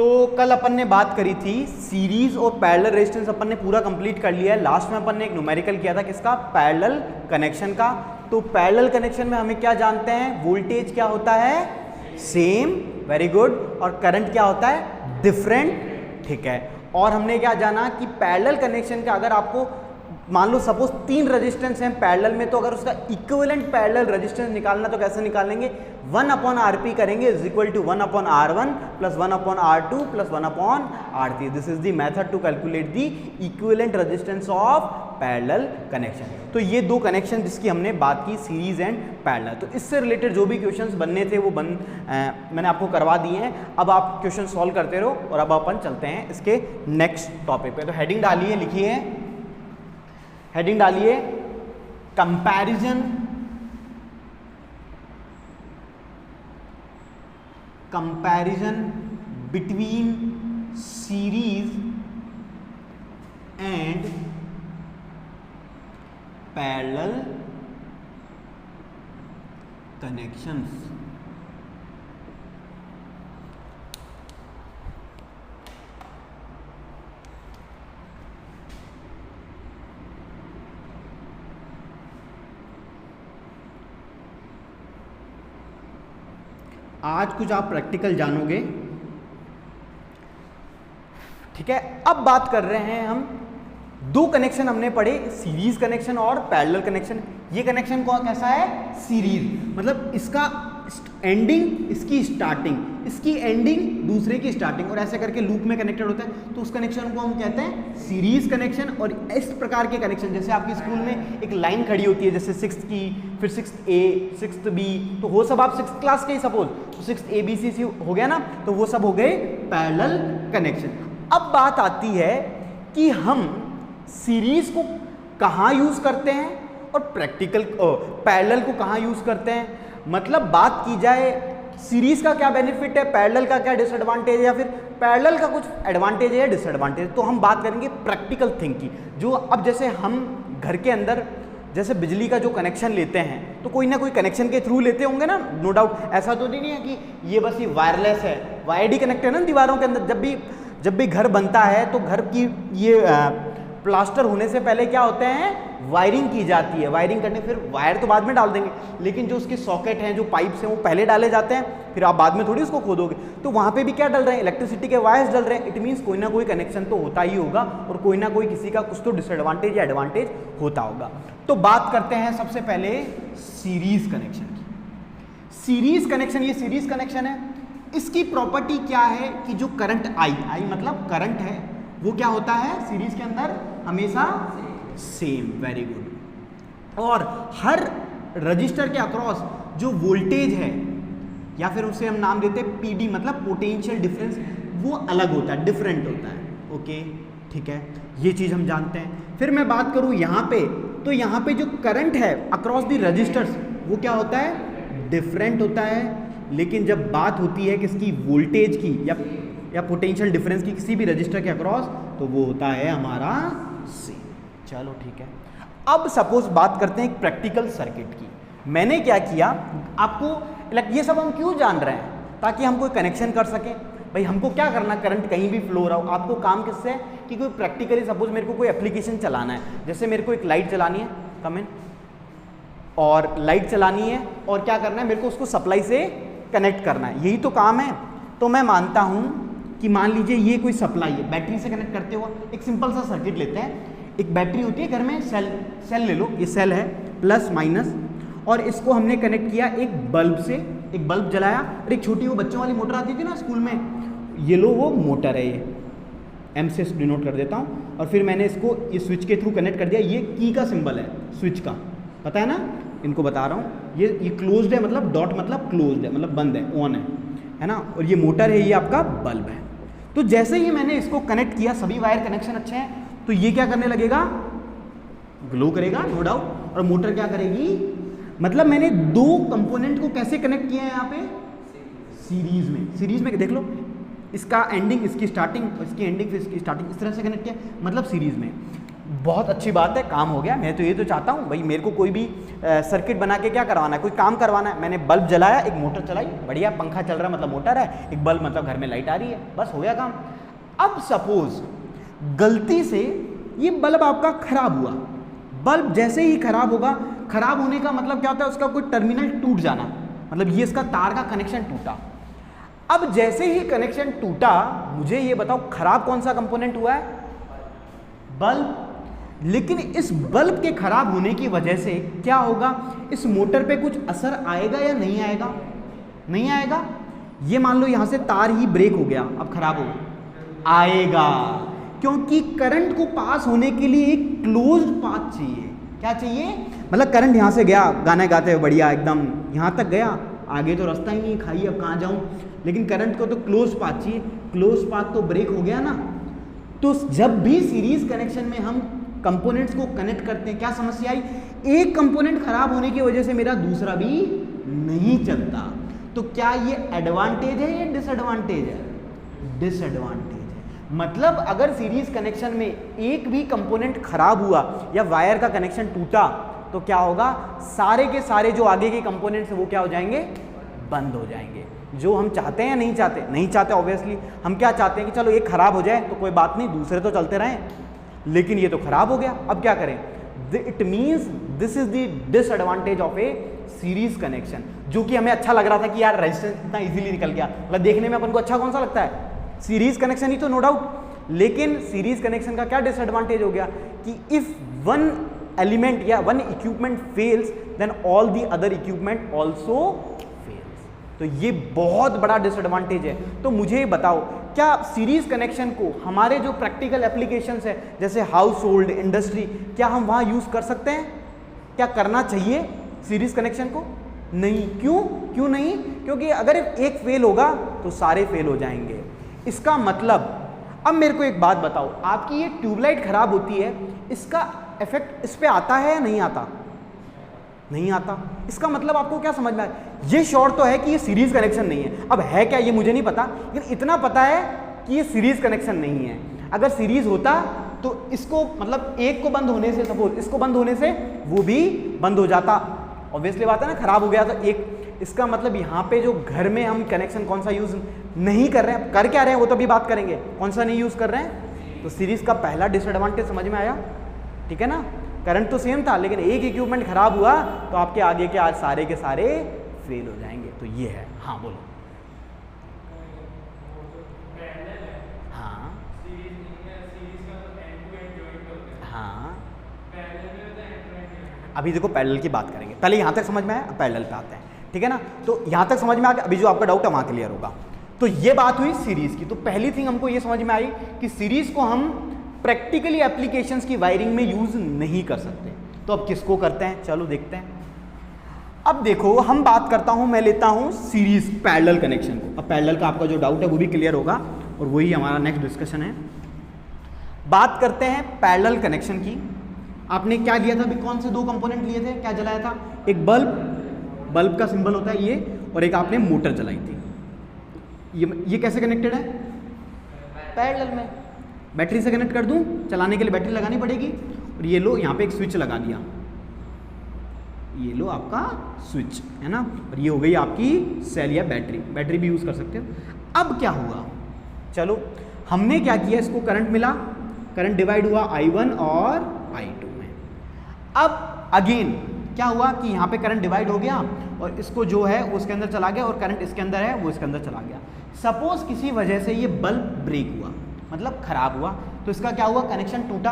तो कल अपन ने बात करी थी सीरीज और पैरेलल रेजिस्टेंस, अपन ने पूरा कंप्लीट कर लिया है। लास्ट में अपन ने एक न्यूमेरिकल किया था किसका, पैरेलल कनेक्शन का। तो पैरेलल कनेक्शन में हमें क्या जानते हैं, वोल्टेज क्या होता है, सेम, वेरी गुड, और करंट क्या होता है, डिफरेंट, ठीक है। और हमने क्या जाना कि पैरेलल कनेक्शन का अगर आपको मान लो सपोज 3 रेजिस्टेंस हैं पैरेलल में, तो अगर उसका इक्विवेलेंट पैरेलल रेजिस्टेंस निकालना तो कैसे निकालेंगे, 1/Rp करेंगे is equal to 1/R1 plus 1/R2 plus 1/R3। This is the method to calculate the equivalent resistance of parallel connection. तो ये दो कनेक्शन जिसकी हमने बात की, सीरीज एंड पैरेलल। तो इससे रिलेटेड जो भी क्वेश्चंस बनने थे वो मैंने आपको करवा दिए हैं। अब आप क्वेश्चन सॉल्व करते रहो और अब अपन चलते हैं इसके नेक्स्ट टॉपिक पे। तो हेडिंग डालिए, लिखिए, हेडिंग डालिए comparison between series and parallel connections. आज कुछ आप प्रैक्टिकल जानोगे, ठीक है। अब बात कर रहे हैं हम, दो कनेक्शन हमने पढ़े, सीरीज कनेक्शन और पैरेलल कनेक्शन। ये कनेक्शन कौन कैसा है, सीरीज, मतलब इसका एंडिंग इसकी स्टार्टिंग, इसकी एंडिंग दूसरे की स्टार्टिंग, और ऐसे करके लूप में कनेक्टेड होता है, तो उस कनेक्शन को हम कहते हैं सीरीज कनेक्शन। और इस प्रकार के कनेक्शन, जैसे आपकी स्कूल में एक लाइन खड़ी होती है, जैसे 6th की, फिर 6th A, 6th B, तो वो सब आप 6th क्लास के ही सपोज, तो 6th A B C C हो गया ना, तो वो सब हो गए पैरेलल कनेक्शन। अब बात आती है कि हम सीरीज को कहाँ यूज करते हैं और पैरेलल को कहाँ यूज करते हैं। मतलब बात की जाए सीरीज का क्या बेनिफिट है, पैरेलल का क्या डिसएडवांटेज है, या फिर पैरेलल का कुछ एडवांटेज है या डिसएडवांटेज। तो हम बात करेंगे प्रैक्टिकल थिंग की। जो अब जैसे हम घर के अंदर जैसे बिजली का जो कनेक्शन लेते हैं, तो कोई ना कोई कनेक्शन के थ्रू लेते होंगे ना, नो डाउट। ऐसा तो नहीं है कि ये बस ये वायरलेस है, वायर्ड ही कनेक्ट है ना दीवारों के अंदर। जब भी घर बनता है तो घर की ये प्लास्टर होने से पहले क्या होते हैं, वायरिंग की जाती है। वायरिंग करने फिर वायर तो बाद में डाल देंगे, लेकिन जो उसके सॉकेट हैं, जो पाइप्स हैं, वो पहले डाले जाते हैं, फिर आप बाद में थोड़ी उसको खोदोगे। तो वहाँ पे भी क्या डल रहे हैं, इलेक्ट्रिसिटी के वायर्स डल रहे हैं। इट मीन्स कोई ना कोई कनेक्शन तो होता ही होगा, और कोई ना कोई किसी का कुछ तो डिसएडवांटेज या एडवांटेज होता होगा। तो बात करते हैं सबसे पहले सीरीज कनेक्शन की। सीरीज कनेक्शन, ये सीरीज कनेक्शन है, इसकी प्रॉपर्टी क्या है कि जो करंट आई मतलब करंट है, वो क्या होता है सीरीज के अंदर, हमेशा सेम, वेरी गुड। और हर रजिस्टर के अक्रॉस जो वोल्टेज है, या फिर उसे हम नाम देते हैं पीडी, मतलब पोटेंशियल डिफरेंस, वो अलग होता है, डिफरेंट होता है। ओके, ठीक है, ये चीज हम जानते हैं। फिर मैं बात करूं यहाँ पे, तो यहाँ पे जो करंट है अक्रॉस द रजिस्टर्स, वो क्या होता है, डिफरेंट होता है। लेकिन जब बात होती है किसकी, वोल्टेज की या पोटेंशियल डिफरेंस की किसी भी रजिस्टर के अक्रॉस, तो वो होता है हमारा सेम। चलो ठीक है। अब सपोज बात करते हैं एक प्रैक्टिकल सर्किट की। मैंने क्या किया, आपको ये सब हम क्यों जान रहे हैं, ताकि हम कोई कनेक्शन कर सकें। भाई हमको क्या करना, करंट कहीं भी फ्लो रहा हो, आपको काम किससे है कि कोई प्रैक्टिकली सपोज मेरे को कोई एप्लीकेशन चलाना है, जैसे मेरे को एक लाइट चलानी है, कम इन, और लाइट चलानी है, और क्या करना है, मेरे को उसको सप्लाई से कनेक्ट करना है, यही तो काम है। तो मैं मानता हूँ कि मान लीजिए ये कोई सप्लाई है, बैटरी से कनेक्ट करते हुआ एक सिंपल सा सर्किट लेते हैं। एक बैटरी होती है घर में, सेल ले लो, ये सेल है, प्लस माइनस, और इसको हमने कनेक्ट किया एक बल्ब से, एक बल्ब जलाया, और एक छोटी वो बच्चों वाली मोटर आती थी ना स्कूल में, ये लो वो मोटर है, ये एम से डिनोट कर देता हूँ। और फिर मैंने इसको ये स्विच के थ्रू कनेक्ट कर दिया, ये की का सिंबल है स्विच का, पता है ना, इनको बता रहा हूँ। ये क्लोज्ड है, मतलब डॉट मतलब क्लोज्ड है, मतलब बंद है, ऑन है ना, और ये मोटर है, ये आपका बल्ब है। तो जैसे ही मैंने इसको कनेक्ट किया, सभी वायर कनेक्शन अच्छे हैं, तो ये क्या करने लगेगा, ग्लो करेगा, नो डाउट। और मोटर क्या करेगी, मतलब मैंने दो कंपोनेंट को कैसे कनेक्ट किया है यहाँ पे, सीरीज में देख लो, इसका एंडिंग इसकी स्टार्टिंग, इसकी एंडिंग फिर इसकी स्टार्टिंग, इस तरह से कनेक्ट किया, मतलब सीरीज में। बहुत अच्छी बात है, काम हो गया। मैं तो ये तो चाहता हूँ भाई, मेरे को कोई भी सर्किट बना के क्या करवाना है, कोई काम करवाना है। मैंने बल्ब जलाया, एक मोटर चलाई, बढ़िया, पंखा चल रहा है मतलब मोटर है, एक बल्ब मतलब घर में लाइट आ रही है, बस हो गया काम। अब सपोज गलती से ये बल्ब आपका खराब हुआ, बल्ब जैसे ही खराब होगा, खराब होने का मतलब क्या होता है, उसका कोई टर्मिनल टूट जाना, मतलब ये इसका तार का कनेक्शन टूटा। अब जैसे ही कनेक्शन टूटा, मुझे ये बताओ खराब कौन सा कंपोनेंट हुआ है, बल्ब। लेकिन इस बल्ब के खराब होने की वजह से क्या होगा, इस मोटर पे कुछ असर आएगा या नहीं आएगा, नहीं आएगा। ये मान लो यहां से तार ही ब्रेक हो गया, अब खराब हो गया, आएगा, क्योंकि करंट को पास होने के लिए एक क्लोज्ड पाथ चाहिए। क्या चाहिए, मतलब करंट यहां से गया, गाना गाते हुए बढ़िया एकदम यहां तक गया, आगे तो रास्ता ही नहीं, खाई अब कहां जाऊं, लेकिन करंट को तो क्लोज पाथ चाहिए, क्लोज पाथ तो ब्रेक हो गया ना। तो जब भी सीरीज कनेक्शन में हम कंपोनेंट्स को कनेक्ट करते हैं, क्या समस्या आई, एक कंपोनेंट खराब होने की वजह से मेरा दूसरा भी नहीं चलता। तो क्या ये एडवांटेज है या डिसएडवांटेज है, डिसएडवांटेज है। मतलब अगर सीरीज कनेक्शन में एक भी कंपोनेंट खराब हुआ या वायर का कनेक्शन टूटा, तो क्या होगा, सारे के सारे जो आगे के कंपोनेंट्स हैं वो क्या हो जाएंगे, बंद हो जाएंगे। जो हम चाहते हैं या नहीं चाहते, नहीं चाहते ऑब्वियसली। हम क्या चाहते हैं कि चलो एक खराब हो जाए तो कोई बात नहीं, दूसरे तो चलते रहें, लेकिन ये तो खराब हो गया, अब क्या करें। It means this is the disadvantage of A series connection. जो कि हमें अच्छा लग रहा था कि यार रेजिस्टेंस इतना इजीली निकल गया, मतलब देखने में अपन को अच्छा कौन सा लगता है, सीरीज कनेक्शन ही तो, नो डाउट। लेकिन सीरीज कनेक्शन का क्या डिसएडवांटेज हो गया कि इफ वन एलिमेंट या one equipment fails, then all the other equipment also fails. तो ये बहुत बड़ा डिसएडवांटेज है। तो मुझे बताओ, क्या सीरीज कनेक्शन को हमारे जो प्रैक्टिकल एप्लीकेशंस है, जैसे हाउस होल्ड, इंडस्ट्री, क्या हम वहां यूज कर सकते हैं, क्या करना चाहिए सीरीज कनेक्शन को? नहीं। क्यों नहीं? क्योंकि अगर एक फेल होगा तो सारे फेल हो जाएंगे। इसका मतलब, अब मेरे को एक बात बताओ, आपकी ये ट्यूबलाइट खराब होती है, इसका इफेक्ट इस पे आता है या नहीं आता? नहीं आता। इसका मतलब आपको क्या समझ में आया, ये श्योर तो है कि ये सीरीज कनेक्शन नहीं है। अब है क्या ये मुझे नहीं पता, लेकिन इतना पता है कि ये सीरीज कनेक्शन नहीं है। अगर सीरीज होता तो इसको, मतलब एक को बंद होने से, सपोज इसको बंद होने से वो भी बंद हो जाता। ऑब्वियसली बात है ना, खराब हो गया तो एक, इसका मतलब यहाँ पे जो घर में हम कनेक्शन कौन सा यूज नहीं कर रहे हैं, कर क्या रहे हैं वो तो अभी बात करेंगे, कौन सा नहीं यूज कर रहे हैं। तो सीरीज का पहला डिसएडवांटेज समझ में आया, ठीक है ना। करंट तो सेम था, लेकिन एक इक्विपमेंट खराब हुआ तो आपके आगे के आज सारे के सारे फेल हो जाएंगे। तो ये है। हाँ बोलो। हाँ हाँ, अभी देखो पैरेलल की बात करेंगे, पहले यहाँ तक समझ में आया, अब पैरेलल पे आते हैं, ठीक है ना। तो यहाँ तक समझ में आ गया, अभी जो आपका डाउट है वहाँ क्लियर होगा। तो ये बात हुई सीरीज की। तो पहली थिंग हमको ये समझ में आई कि सीरीज को हम प्रैक्टिकली एप्लीकेशंस की वायरिंग में यूज नहीं कर सकते। तो अब किसको करते हैं, चलो देखते हैं। अब देखो, हम बात करता हूं, मैं लेता हूं सीरीज पैरेलल कनेक्शन को। अब पैरेलल का आपका जो डाउट है वो भी क्लियर होगा, और वही हमारा नेक्स्ट डिस्कशन है। बात करते हैं पैरेलल कनेक्शन की। आपने क्या लिया था अभी, कौन से दो कंपोनेंट लिए थे, क्या जलाया था, एक बल्ब का सिंबल होता है ये, और एक आपने मोटर जलाई थी। ये कैसे कनेक्टेड है, पैरेलल में। बैटरी से कनेक्ट कर दूं, चलाने के लिए बैटरी लगानी पड़ेगी, और ये लो यहाँ पे एक स्विच लगा दिया, ये लो आपका स्विच है ना, और ये हो गई आपकी सेल या बैटरी भी यूज कर सकते हो। अब क्या हुआ, चलो हमने क्या किया, इसको करंट मिला, करंट डिवाइड हुआ I1 और I2 में। अब अगेन क्या हुआ कि यहाँ पे करंट डिवाइड हो गया, और इसको जो है वो उसके अंदर चला गया, और करंट इसके अंदर है वो इसके अंदर चला गया। सपोज किसी वजह से ये बल्ब ब्रेक हुआ, मतलब खराब हुआ, तो इसका क्या हुआ, कनेक्शन टूटा।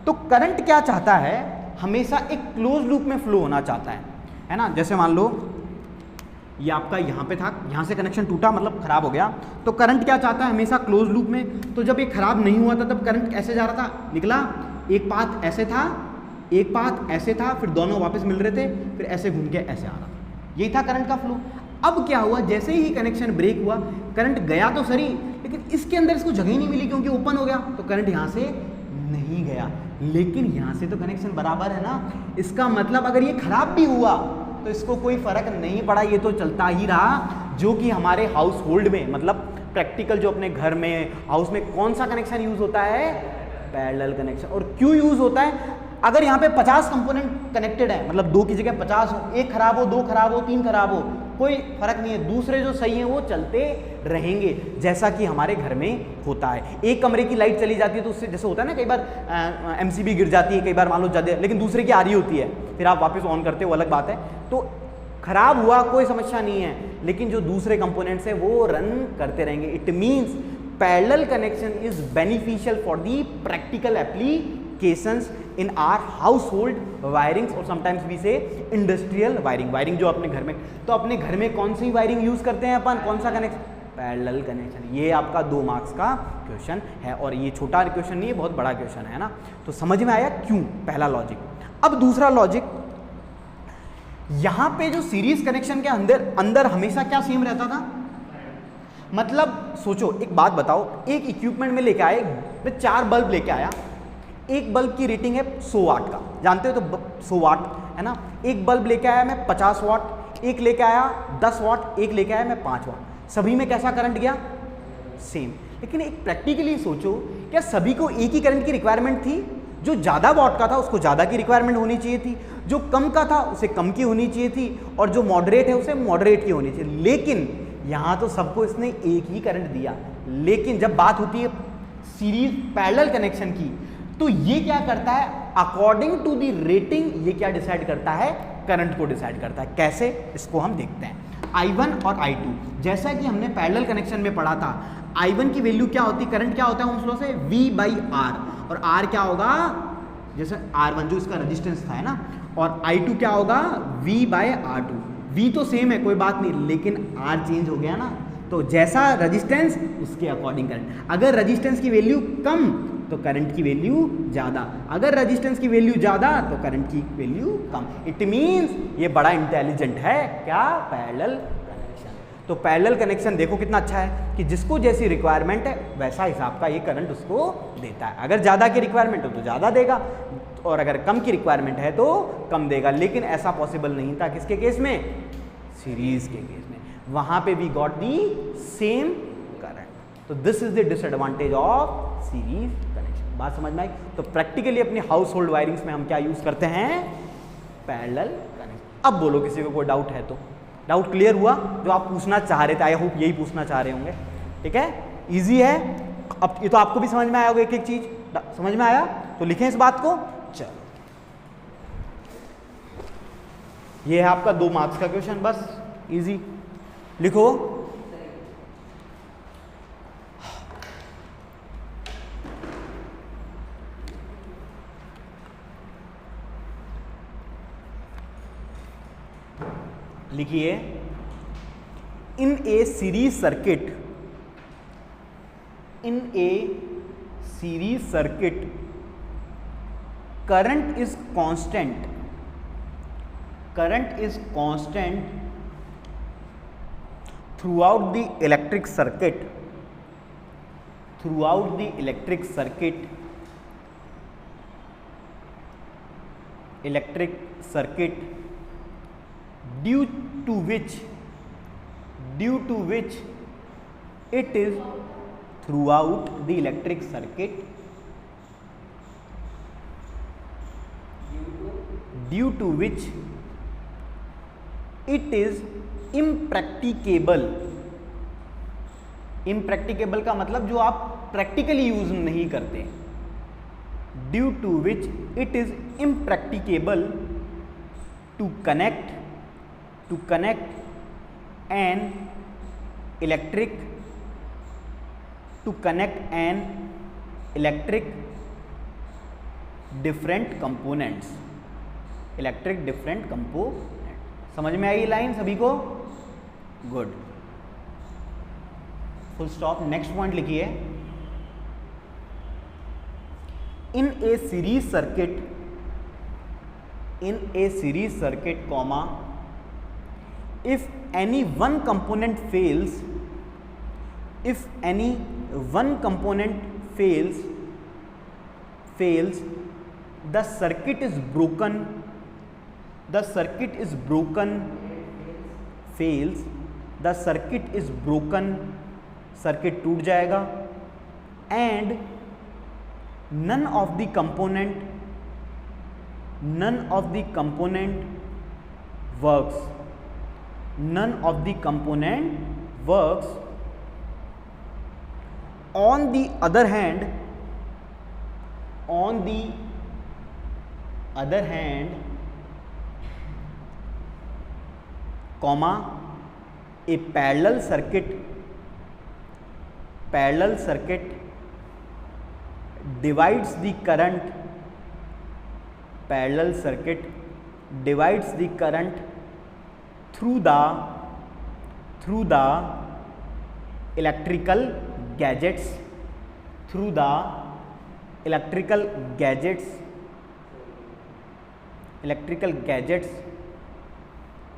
तो करंट क्या चाहता है, हमेशा एक क्लोज लूप में फ्लो होना चाहता है ना। जैसे मान लो ये आपका यहाँ पे था, यहाँ से कनेक्शन टूटा मतलब खराब हो गया, तो करंट क्या चाहता है, हमेशा क्लोज लूप में। तो जब ये खराब नहीं हुआ था तब करंट कैसे जा रहा था, निकला, एक पाथ ऐसे था, एक पाथ ऐसे था, फिर दोनों वापस मिल रहे थे, फिर ऐसे घूम के ऐसे आ रहा था, यही था करंट का फ्लो। अब क्या हुआ, जैसे ही कनेक्शन ब्रेक हुआ, करंट गया तो सही, लेकिन इसके अंदर इसको जगह ही नहीं मिली क्योंकि ओपन हो गया, तो करंट यहाँ से नहीं गया। लेकिन यहाँ से तो कनेक्शन बराबर है ना, इसका मतलब अगर ये खराब भी हुआ तो इसको कोई फर्क नहीं पड़ा, ये तो चलता ही रहा। जो कि हमारे हाउस होल्ड में, मतलब प्रैक्टिकल जो अपने घर में, हाउस में कौन सा कनेक्शन यूज होता है, पैरेलल कनेक्शन। और क्यों यूज होता है? अगर यहाँ पे 50 कंपोनेंट कनेक्टेड है, मतलब 2 की जगह 50 हो, 1 खराब हो, 2 खराब हो, 3 खराब हो, कोई फर्क नहीं है, दूसरे जो सही हैं वो चलते रहेंगे, जैसा कि हमारे घर में होता है। एक कमरे की लाइट चली जाती है तो उससे जैसे होता है ना, कई बार एमसीबी गिर जाती है, कई बार मान लो ज़्यादा, लेकिन दूसरे की आ रही होती है, फिर आप वापस ऑन करते हो, अलग बात है। तो खराब हुआ कोई समस्या नहीं है, लेकिन जो दूसरे कंपोनेंट्स है वो रन करते रहेंगे। It means parallel connection is beneficial for the practical applications in are house hold wirings और समटाइम्स वी से इंडस्ट्रियल वायरिंग जो अपने घर में। तो अपने घर में कौन सी वायरिंग यूज करते हैं अपन, कौन सा कनेक्शन? Parallel connection. ये आपका 2 मार्क्स का क्वेश्चन है, और ये छोटा क्वेश्चन नहीं है, बहुत बड़ा क्वेश्चन है ना। तो समझ में आया क्यों? पहला लॉजिक। अब दूसरा लॉजिक, यहां पे जो सीरीज कनेक्शन के अंदर हमेशा क्या सेम रहता था? मतलब सोचो, एक बात बताओ, एक इक्विपमेंट में लेके आए, मैं 4 बल्ब लेके आया, एक बल्ब की रेटिंग है 100 वाट का, जानते हो तो 100 वाट है ना। एक बल्ब लेके आया मैं 50 वाट, एक लेके आया 10 वाट, एक लेके आया मैं 5 वाट, सभी में कैसा करंट गया? सेम। लेकिन एक प्रैक्टिकली सोचो, क्या सभी को एक ही करंट की रिक्वायरमेंट थी? जो ज़्यादा वाट का था उसको ज़्यादा की रिक्वायरमेंट होनी चाहिए थी, जो कम का था उसे कम की होनी चाहिए थी, और जो मॉडरेट है उसे मॉडरेट की होनी चाहिए। लेकिन यहाँ तो सबको इसने एक ही करंट दिया। लेकिन जब बात होती है सीरीज पैरेलल कनेक्शन की, तो ये क्या करता है? अकॉर्डिंग टू दी रेटिंग ये क्या डिसाइड करता है? करंट को डिसाइड करता है। कैसे? इसको हम देखते हैं। I1 और I2, जैसा कि हमने पैरेलल कनेक्शन में पढ़ा था, I1 की वैल्यू क्या होती है? करंट क्या होता है ओम्स लॉ से? V/R, और R क्या होगा? जैसे R1 जो इसका रेजिस्टेंस था, है ना, और I2 क्या होगा? V/R2। V तो सेम है, कोई बात नहीं, लेकिन R चेंज हो गया ना, तो जैसा रेजिस्टेंस उसके अकॉर्डिंग करंट। अगर रेजिस्टेंस की वैल्यू कम तो करंट की वैल्यू ज़्यादा, अगर रेजिस्टेंस की वैल्यू ज़्यादा तो करंट की वैल्यू कम। इट मीन्स ये बड़ा इंटेलिजेंट है, क्या? Parallel connection. तो पैरेलल कनेक्शन देखो कितना अच्छा है कि जिसको जैसी रिक्वायरमेंट है वैसा हिसाब का ये करंट उसको देता है। अगर ज़्यादा की रिक्वायरमेंट हो तो ज़्यादा देगा, और अगर कम की रिक्वायरमेंट है तो कम देगा। लेकिन ऐसा पॉसिबल नहीं था किसके केस में? सीरीज के केस में। वहाँ पे we got the same current. तो this is the disadvantage of series connection. बात समझ में आई? तो प्रैक्टिकली अपने हाउस होल्ड वायरिंग्स में हम क्या यूज करते हैं? Parallel connection. अब बोलो किसी को कोई डाउट है तो? डाउट क्लियर हुआ जो आप पूछना चाह रहे थे? आई होप यही पूछना चाह रहे होंगे। ठीक है, इजी है। अब ये तो आपको भी समझ में आया होगा, एक एक चीज समझ में आया, तो लिखें इस बात को। चलो, ये है आपका 2 मार्क्स का क्वेश्चन, बस इजी लिखो। लिखिए, in a series circuit, in a series circuit current is constant, current is constant throughout the electric circuit, throughout the electric circuit, electric circuit, due to which it is throughout the electric circuit, due to which it is impracticable, impracticable का मतलब जो आप practically use नहीं करते, due to which it is impracticable to connect an electric different components, electric different component. समझ में आई line सभी को? Good, full stop. Next point लिखिए, in a series circuit comma if any one component fails, the circuit is broken, circuit टूट जाएगा, and none of the component works, none of the component works. On the other hand, comma, a parallel circuit divides the current, parallel circuit divides the current through the electrical gadgets,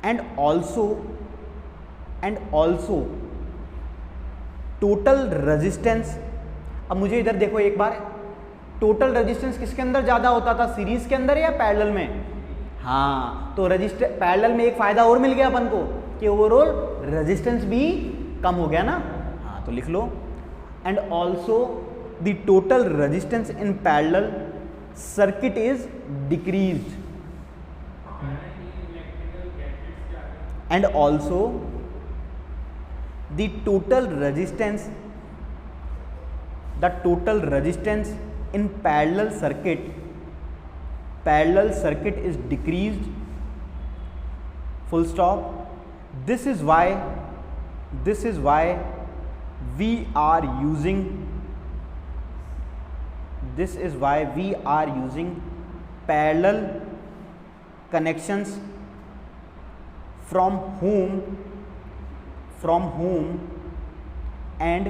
and also total resistance. अब मुझे इधर देखो एक बार, total resistance किसके अंदर ज़्यादा होता था, सीरीज के अंदर या पैरेलल में? हाँ, तो रजिस्टर पैरेलल में एक फ़ायदा और मिल गया अपन को कि ओवरऑल रेजिस्टेंस भी कम हो गया ना. हाँ, तो लिख लो. And also the total resistance in parallel circuit is decreased. And also the total resistance in parallel circuit is decreased, full stop. This is why we are using parallel connections from whom and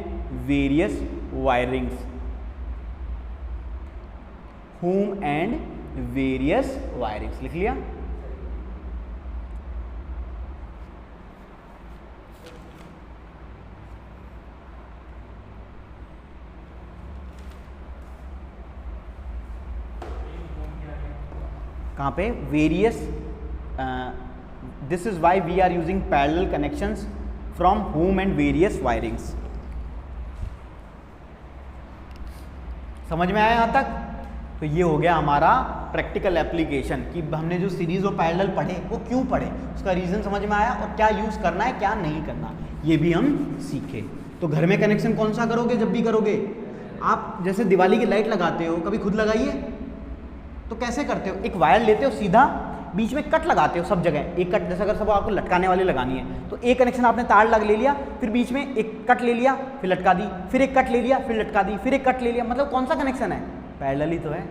various wirings. लिख लिया. कहाँ पे? Various. This is why we are using parallel connections from home and various wirings. समझ में आया यहाँ तक? तो ये हो गया हमारा प्रैक्टिकल एप्लीकेशन कि हमने जो सीरीज और पैरेलल पढ़े वो क्यों पढ़े, उसका रीज़न समझ में आया और क्या यूज़ करना है क्या नहीं करना ये भी हम सीखे. तो घर में कनेक्शन कौन सा करोगे जब भी करोगे? आप जैसे दिवाली की लाइट लगाते हो, कभी खुद लगाइए तो कैसे करते हो? एक वायर लेते हो, सीधा बीच में कट लगाते हो सब जगह. एक कट, जैसे अगर सब आपको लटकाने वाली लगानी है तो एक कनेक्शन आपने तार ले लिया, फिर बीच में एक कट ले लिया, फिर लटका दी, फिर एक कट ले लिया, फिर लटका दी, फिर एक कट ले लिया. मतलब कौन सा कनेक्शन है? पैरेलल ही तो है.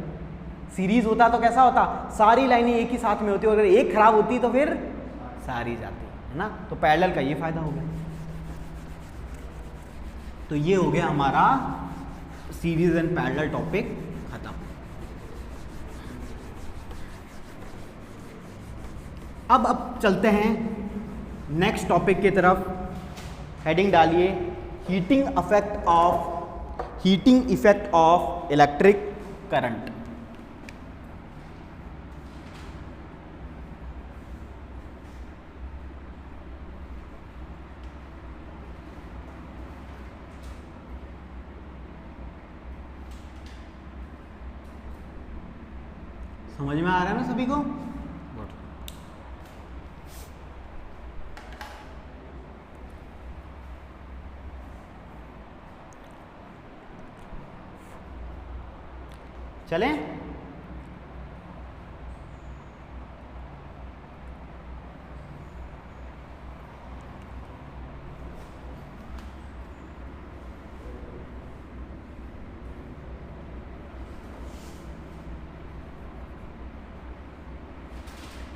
सीरीज होता तो कैसा होता? सारी लाइनें एक ही साथ में होती, और अगर एक खराब होती तो फिर सारी जाती है ना. तो पैरेलल का ये फायदा हो गया. तो ये हो गया हमारा सीरीज एंड पैरेलल टॉपिक खत्म. अब चलते हैं नेक्स्ट टॉपिक की तरफ. हेडिंग डालिए heating effect of electric current. समझ में आ रहा है ना सभी को? चलें?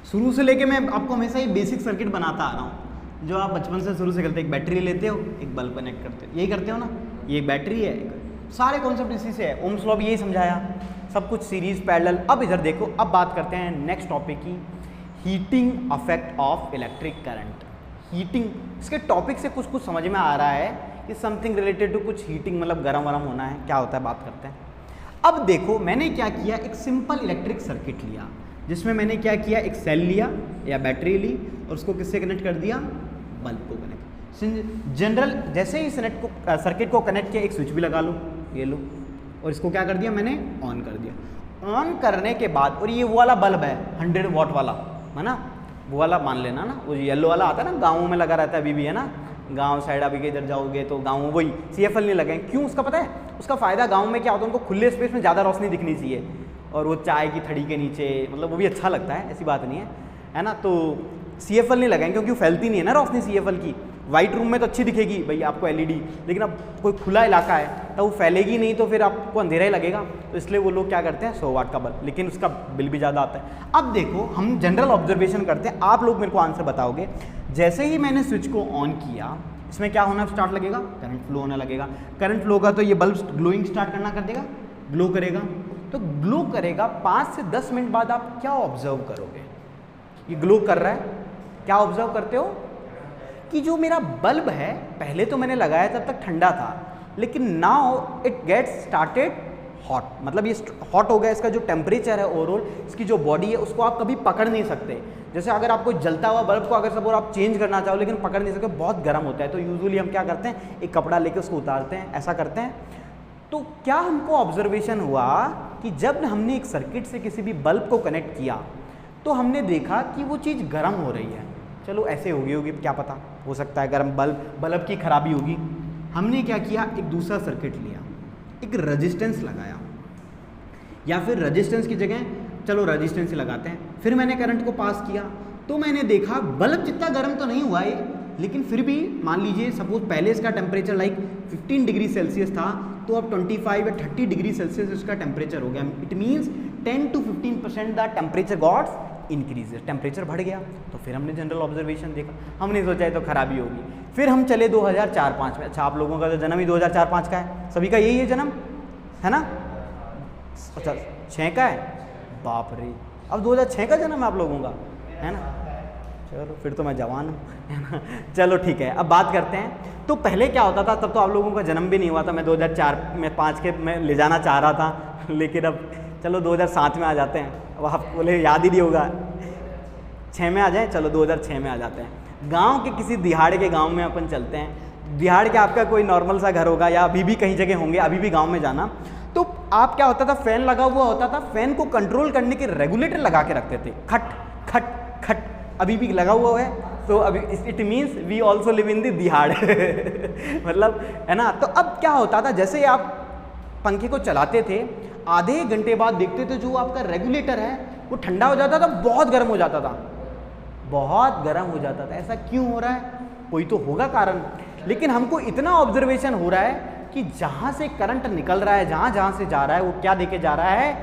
शुरू से लेके मैं आपको हमेशा ये बेसिक सर्किट बनाता आ रहा हूँ जो आप बचपन से शुरू से करते. एक बैटरी लेते हो, एक बल्ब कनेक्ट करते हो, यही करते हो ना. ये एक बैटरी है, सारे कॉन्सेप्ट इसी से है. ओम्स लॉ भी यही समझाया, सब कुछ सीरीज पैरेलल. अब इधर देखो, अब बात करते हैं नेक्स्ट टॉपिक की, heating effect of electric current. Heating, इसके टॉपिक से कुछ समझ में आ रहा है कि समथिंग रिलेटेड टू कुछ हीटिंग, मतलब गर्म वरम होना है, क्या होता है बात करते हैं. अब देखो मैंने क्या किया, एक सिंपल इलेक्ट्रिक सर्किट लिया जिसमें मैंने क्या किया, एक सेल लिया या बैटरी ली और उसको किससे कनेक्ट कर दिया? बल्ब को कनेक्ट. जनरल जैसे ही सर्किट को कनेक्ट किया, एक स्विच भी लगा लो, ये लो, और इसको क्या कर दिया मैंने, ऑन कर दिया। ऑन करने के बाद, और ये वो वाला बल्ब है 100 वॉट वाला, है ना, वो वाला मान लेना ना, वो येलो वाला आता है ना, गाँव में लगा रहता है अभी भी, है ना, गांव साइड अभी के इधर जाओगे तो गांव में वही CFL नहीं लगे। क्यों, उसका पता है, उसका फ़ायदा गांव में क्या होता है, उनको खुले स्पेस में ज़्यादा रोशनी दिखनी चाहिए, और वो चाय की थड़ी के नीचे, मतलब वो भी अच्छा लगता है, ऐसी बात नहीं है ना। तो CFL नहीं लगाएंगे क्योंकि वो फैलती नहीं है ना रोशनी CFL की। वाइट रूम में तो अच्छी दिखेगी भाई आपको LED, लेकिन अब कोई खुला इलाका है तो वो फैलेगी नहीं, तो फिर आपको अंधेरा ही लगेगा। तो इसलिए वो लोग क्या करते हैं 100 वाट का बल्ब, लेकिन उसका बिल भी ज़्यादा आता है। अब देखो हम जनरल ऑब्जर्वेशन करते हैं, आप लोग मेरे को आंसर बताओगे। जैसे ही मैंने स्विच को ऑन किया, इसमें क्या होना स्टार्ट लगेगा, करंट फ्लो होने लगेगा। करंट फ्लो का तो ये बल्ब ग्लोइंग स्टार्ट करना कर देगा, ग्लो करेगा। तो ग्लो करेगा, 5 से 10 मिनट बाद आप क्या ऑब्जर्व करोगे, ये ग्लो कर रहा है, क्या ऑब्जर्व करते हो कि जो मेरा बल्ब है, पहले तो मैंने लगाया तब तक ठंडा था, लेकिन now it gets started hot, मतलब ये हॉट हो गया। इसका जो टेम्परेचर है ओवरऑल, इसकी जो बॉडी है उसको आप कभी पकड़ नहीं सकते। जैसे अगर आप कोई जलता हुआ बल्ब को अगर सपोज आप चेंज करना चाहो लेकिन पकड़ नहीं सकते, बहुत गर्म होता है, तो यूजुअली हम क्या करते हैं, एक कपड़ा लेके उसको उतारते हैं, ऐसा करते हैं। तो क्या हमको ऑब्जर्वेशन हुआ कि जब हमने एक सर्किट से किसी भी बल्ब को कनेक्ट किया तो हमने देखा कि वो चीज़ गर्म हो रही है। चलो ऐसे होगी क्या पता, हो सकता है गर्म बल्ब की खराबी होगी। हमने क्या किया, एक दूसरा सर्किट लिया, एक रेजिस्टेंस लगाया, या फिर रेजिस्टेंस की जगह चलो रेजिस्टेंस ही लगाते हैं। फिर मैंने करंट को पास किया, तो मैंने देखा बल्ब जितना गर्म तो नहीं हुआ ये, लेकिन फिर भी मान लीजिए सपोज पहले इसका टेम्परेचर लाइक 15 डिग्री सेल्सियस था, तो अब 25 या 30 डिग्री सेल्सियस इसका टेम्परेचर हो गया। It means 10 to 15% the temperature gots increases, temperature बढ़ गया। तो फिर हमने जनरल ऑब्जर्वेशन देखा, हमने सोचा है तो खराबी होगी। फिर हम चले 2004-05 में। अच्छा, आप लोगों का तो जन्म ही 2004-05 का है, सभी का यही है जन्म, है ना। अच्छा 6 का है, बाप रे, अब 2006 का जन्म है आप लोगों का, है ना। चलो फिर तो मैं जवान हूँ, है ना। चलो ठीक है, अब बात करते हैं। तो पहले क्या होता था, तब तो आप लोगों का जन्म भी नहीं हुआ था। मैं 2004 में 5 के मैं ले जाना चाह रहा था, लेकिन अब चलो 2007 में आ जाते हैं। अब आप बोले याद ही नहीं होगा, 6 में आ जाए, चलो 2006 में आ जाते हैं। गांव के किसी दिहाड़ के गांव में अपन चलते हैं। दिहाड़ के आपका कोई नॉर्मल सा घर होगा, या अभी भी कहीं जगह होंगे, अभी भी गांव में जाना। तो आप क्या होता था, फैन लगा हुआ होता था, फैन को कंट्रोल करने के रेगुलेटर लगा के रखते थे, खट खट खट, अभी भी लगा हुआ है। तो अभी it means we also live in the दिहाड़ मतलब, है ना। तो अब क्या होता था, जैसे आप पंखे को चलाते थे, आधे घंटे बाद देखते थे जो आपका रेगुलेटर है वो ठंडा हो जाता था, बहुत गर्म हो जाता था, बहुत गर्म हो जाता था। ऐसा क्यों हो रहा है, कोई तो होगा कारण। लेकिन हमको इतना ऑब्जर्वेशन हो रहा है कि जहाँ से करंट निकल रहा है, जहाँ से जा रहा है, वो क्या देके जा रहा है,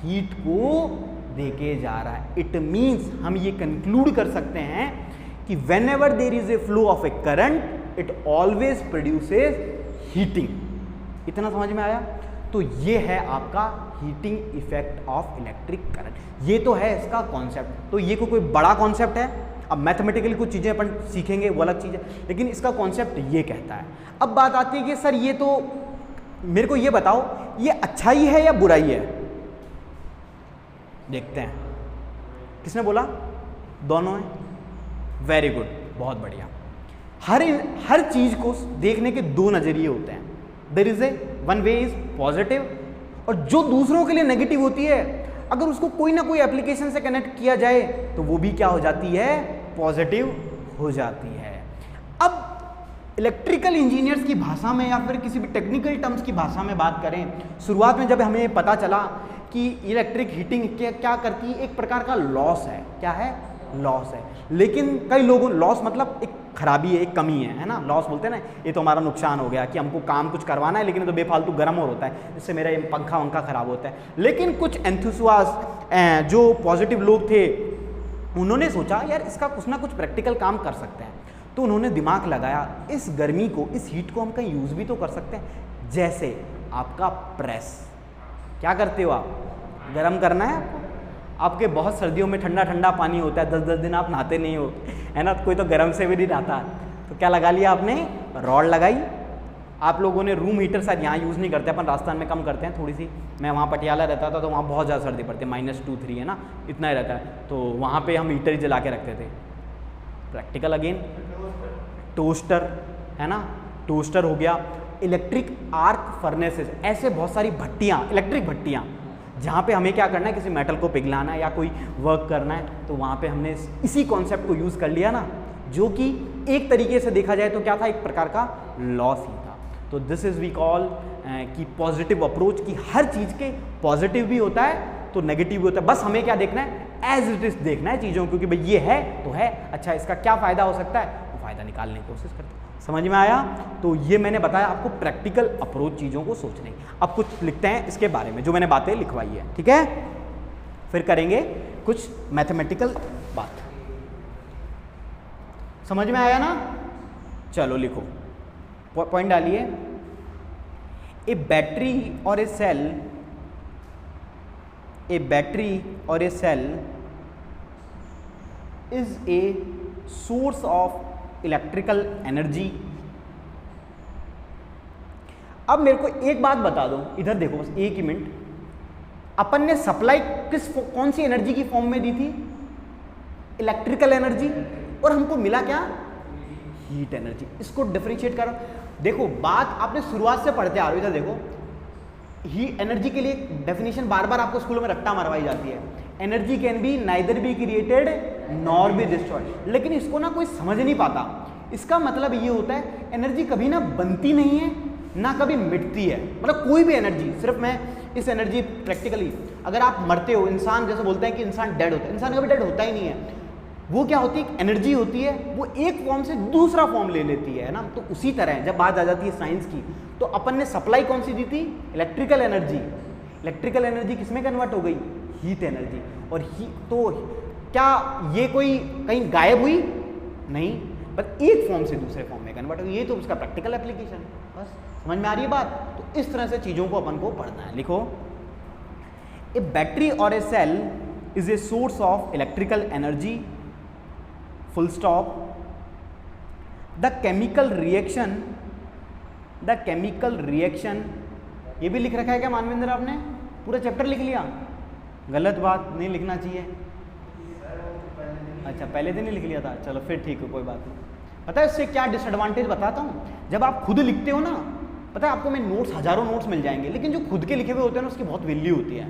हीट को देके जा रहा है। इट मीन्स हम ये कंक्लूड कर सकते हैं कि when ever there is a flow of A current it always produces heating. इतना समझ में आया। तो ये है आपका heating effect of electric current. ये तो है इसका कॉन्सेप्ट। तो ये कोई बड़ा कॉन्सेप्ट है। अब मैथमेटिकली कुछ चीज़ें अपन सीखेंगे वो अलग चीज़ है, लेकिन इसका कॉन्सेप्ट ये कहता है। अब बात आती है कि सर ये तो मेरे को ये बताओ, ये अच्छाई है या बुराई है। देखते हैं, किसने बोला, दोनों है। वेरी गुड, बहुत बढ़िया। हर चीज़ को देखने के दो नज़रिए होते हैं। There is a one way is positive, और जो दूसरों के लिए नेगेटिव होती है, अगर उसको कोई ना कोई एप्लीकेशन से कनेक्ट किया जाए तो वो भी क्या हो जाती है, पॉजिटिव हो जाती है। अब इलेक्ट्रिकल इंजीनियर्स की भाषा में या फिर किसी भी टेक्निकल टर्म्स की भाषा में बात करें, शुरुआत में जब हमें पता चला कि इलेक्ट्रिक हीटिंग क्या करती है, एक प्रकार का लॉस है। क्या है, लॉस है। लेकिन कई लोगों, लॉस मतलब एक खराबी है, एक कमी है ना। लॉस बोलते हैं ना, ये तो हमारा नुकसान हो गया कि हमको काम कुछ करवाना है, लेकिन ये तो बेफालतू गर्म और होता है, इससे मेरा पंखा वंखा खराब होता है। लेकिन कुछ एंथुसियास्ट जो पॉजिटिव लोग थे, उन्होंने सोचा यार इसका कुछ ना कुछ प्रैक्टिकल काम कर सकते हैं। तो उन्होंने दिमाग लगाया, इस गर्मी को, इस हीट को हम कहीं यूज़ भी तो कर सकते हैं। जैसे आपका प्रेस, क्या करते हो आप, गर्म करना है आपको। आपके बहुत सर्दियों में ठंडा ठंडा पानी होता है, 10-10 दिन आप नहाते नहीं हो, है ना। कोई तो गर्म से भी नहीं नहाता, तो क्या लगा लिया आपने, रॉड लगाई। आप लोगों ने रूम हीटर शायद यहाँ यूज़ नहीं करते, अपन राजस्थान में कम करते हैं थोड़ी सी। मैं वहाँ पटियाला रहता था तो वहाँ बहुत ज़्यादा सर्दी पड़ती है, -2-3 है ना, इतना ही रहता है। तो वहाँ पे हम हीटर ही जला के रखते थे। प्रैक्टिकल अगेन, टोस्टर है ना, टोस्टर हो गया। इलेक्ट्रिक आर्क फर्नेसेस, ऐसे बहुत सारी भट्टियाँ, इलेक्ट्रिक भट्टियाँ, जहाँ पे हमें क्या करना है, किसी मेटल को पिघलाना है या कोई वर्क करना है, तो वहाँ पे हमने इसी कॉन्सेप्ट को यूज़ कर लिया ना, जो कि एक तरीके से देखा जाए तो क्या था, एक प्रकार का लॉस ही था। तो दिस इज़ वी कॉल कि पॉजिटिव अप्रोच, कि हर चीज़ के पॉजिटिव भी होता है तो नेगेटिव भी होता है, बस हमें क्या देखना है, एज इट इज़ देखना है चीज़ों को, कि भाई ये है तो है, अच्छा इसका क्या फ़ायदा हो सकता है, वो फ़ायदा निकालने की कोशिश करते हैं। समझ में आया? तो ये मैंने बताया आपको प्रैक्टिकल अप्रोच चीज़ों को सोचने। अब कुछ लिखते हैं इसके बारे में, जो मैंने बातें लिखवाई है, ठीक है, फिर करेंगे कुछ मैथमेटिकल बात। समझ में आया ना? चलो लिखो, पॉइंट डालिए। ए बैटरी और a cell, a battery or a cell is a source of electrical energy। अब मेरे को एक बात बता दो, इधर देखो बस एक ही मिनट, अपन ने सप्लाई कौन सी एनर्जी की फॉर्म में दी थी, इलेक्ट्रिकल एनर्जी, और हमको मिला क्या, हीट एनर्जी। इसको डिफरेंशिएट करो, देखो बात आपने शुरुआत से पढ़ते आ रहे हो, इधर देखो ही एनर्जी के लिए डेफिनेशन बार बार आपको स्कूलों में रट्टा मरवाई जाती है, energy can be neither be created nor be destroyed, लेकिन इसको ना कोई समझ नहीं पाता। इसका मतलब ये होता है एनर्जी कभी ना बनती नहीं है ना कभी मिटती है, मतलब कोई भी एनर्जी, सिर्फ मैं इस एनर्जी प्रैक्टिकली, अगर आप मरते हो, इंसान जैसे बोलते हैं कि इंसान डेड होता है, इंसान कभी डेड होता ही नहीं है, वो क्या होती है, एनर्जी होती है, वो एक फॉर्म से दूसरा फॉर्म ले लेती है ना। तो उसी तरह जब बात आ जाती है साइंस की, तो अपन ने सप्लाई कौन सी दी थी, इलेक्ट्रिकल एनर्जी। इलेक्ट्रिकल एनर्जी किसमें कन्वर्ट हो गई, हीट एनर्जी। और तो क्या ये कोई कहीं गायब हुई, नहीं, बस एक फॉर्म से दूसरे फॉर्म में कन्वर्ट हो गई। ये तो उसका प्रैक्टिकल एप्लीकेशन। बस समझ में आ रही है बात? तो इस तरह से चीज़ों को अपन को पढ़ना है। लिखो, ए बैटरी और a cell is a source of electrical energy, full stop. The chemical reaction, ये भी लिख रखा है क्या मानवेंद्र आपने? पूरा चैप्टर लिख लिया? गलत बात, नहीं लिखना चाहिए। अच्छा, पहले दिन ही लिख लिया था, चलो फिर ठीक है, कोई बात नहीं। पता है इससे क्या डिसएडवांटेज बताता हूँ, जब आप खुद लिखते हो ना, पता है आपको मैं नोट्स, हजारों नोट्स मिल जाएंगे, लेकिन जो खुद के लिखे हुए होते हैं ना, उसकी बहुत वैल्यू होती है,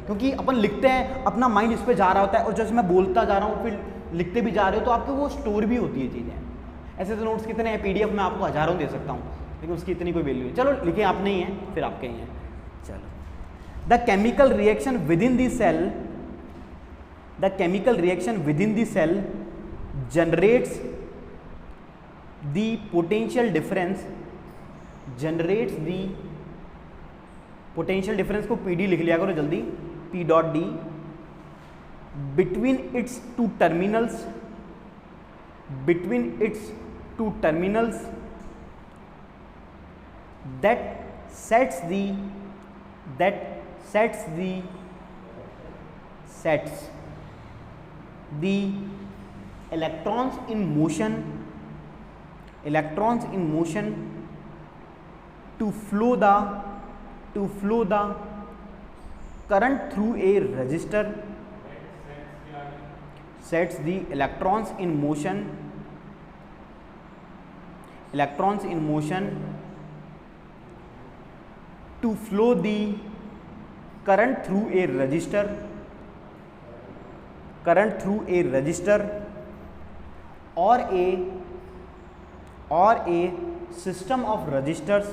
क्योंकि अपन लिखते हैं, अपना माइंड इस पर जा रहा होता है, और जैसे मैं बोलता जा रहा हूँ, फिर लिखते भी जा रहे हो, तो आपको वो स्टोर भी होती है चीज़ें। ऐसे तो नोट्स कितने हैं, PDF में आपको हजारों दे सकता हूँ, लेकिन उसकी इतनी कोई वैल्यू है। चलो लिखे आपने ही है, फिर आपके ही हैं। चलो, the chemical reaction within the cell, the chemical reaction within the cell generates the potential difference, generates the potential difference को PD लिख लिया करो जल्दी, P.D between its two terminals, between its two terminals, that sets the electrons in motion to flow the current through a resistor, sets the electrons in motion to flow the current through a resistor or a system of resistors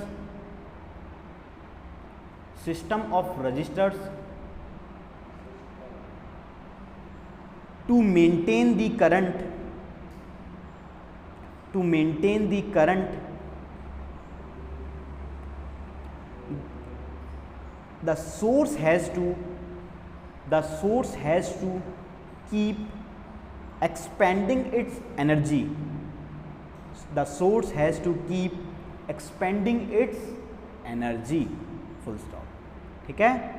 to maintain the current, the source has to keep expanding its energy. The source has to keep expanding its energy, full stop। ठीक है?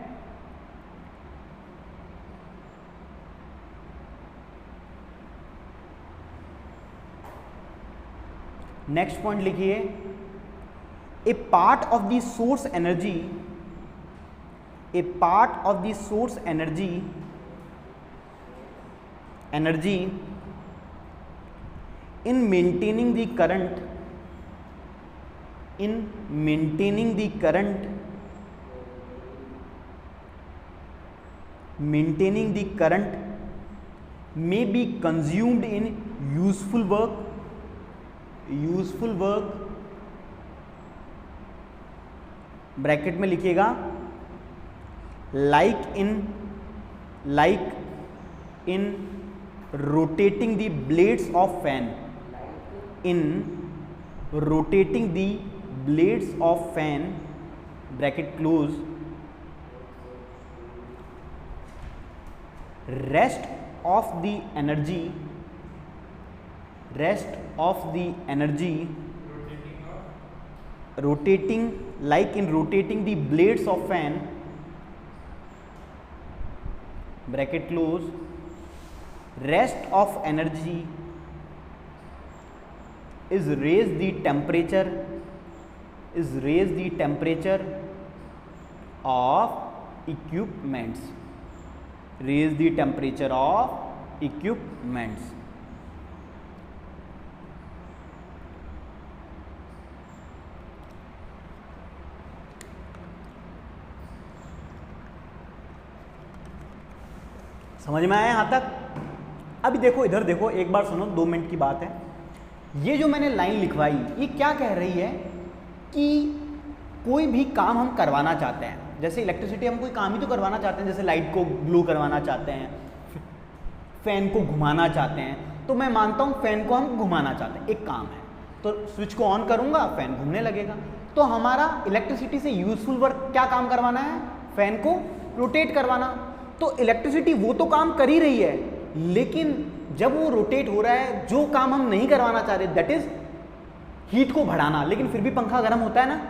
Next point लिखिए, a part of the source energy, in maintaining the current in maintaining the current may be consumed in useful work bracket में लिखिएगा like in rotating the blades of fan, bracket close, rest of the energy rotating, like in rotating the blades of fan, bracket close, rest of energy is raise the temperature of equipments, समझ में आया यहां तक? अभी देखो इधर देखो, एक बार सुनो, 2 मिनट की बात है। ये जो मैंने लाइन लिखवाई ये क्या कह रही है कि कोई भी काम हम करवाना चाहते हैं, जैसे इलेक्ट्रिसिटी हम कोई काम ही तो करवाना चाहते हैं, जैसे लाइट को ग्लो करवाना चाहते हैं, फैन को घुमाना चाहते हैं, तो मैं मानता हूं फैन को हम घुमाना चाहते हैं, एक काम है, तो स्विच को ऑन करूंगा फैन घूमने लगेगा। तो हमारा इलेक्ट्रिसिटी से यूजफुल वर्क क्या काम करवाना है? फैन को रोटेट करवाना। तो इलेक्ट्रिसिटी वो तो काम कर ही रही है, लेकिन जब वो रोटेट हो रहा है, जो काम हम नहीं करवाना चाह रहे दैट इज हीट को बढ़ाना, लेकिन फिर भी पंखा गर्म होता है ना,